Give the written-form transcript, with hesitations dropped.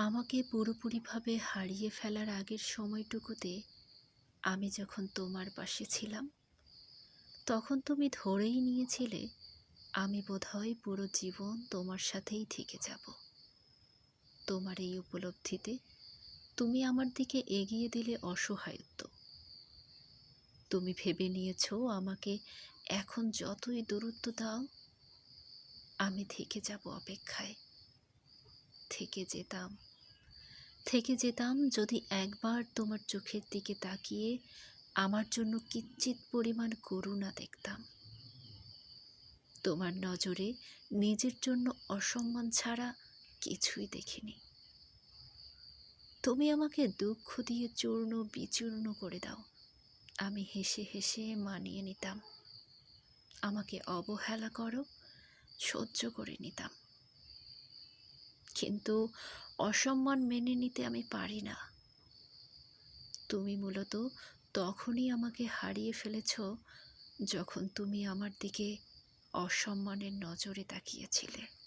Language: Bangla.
আমাকে পুরোপুরিভাবে হারিয়ে ফেলার আগের সময়টুকুতে আমি যখন তোমার পাশে ছিলাম, তখন তুমি ধরেই নিয়েছিলে আমি বোধহয় পুরো জীবন তোমার সাথেই থেকে যাব। তোমার এই উপলব্ধিতে তুমি আমার দিকে এগিয়ে দিলে অসহায়ত্ব। তুমি ভেবে নিয়েছ আমাকে এখন যতই দূরত্ব দাও, আমি থেকে যাব অপেক্ষায়। থেকে যেতাম যদি একবার তোমার চোখের দিকে তাকিয়ে আমার জন্য কিঞ্চিৎ পরিমাণ করুণা দেখতাম। তোমার নজরে নিজের জন্য অসম্মান ছাড়া কিছুই দেখিনি। তুমি আমাকে দুঃখ দিয়ে চূর্ণ বিচূর্ণ করে দাও, আমি হেসে হেসে মানিয়ে নিতাম। আমাকে অবহেলা করো, সহ্য করে নিতাম। কিন্তু অসম্মান মেনে নিতে আমি পারি না। তুমি মূলত তখনই আমাকে হারিয়ে ফেলেছ যখন তুমি আমার দিকে অসম্মানের নজরে তাকিয়েছিলে।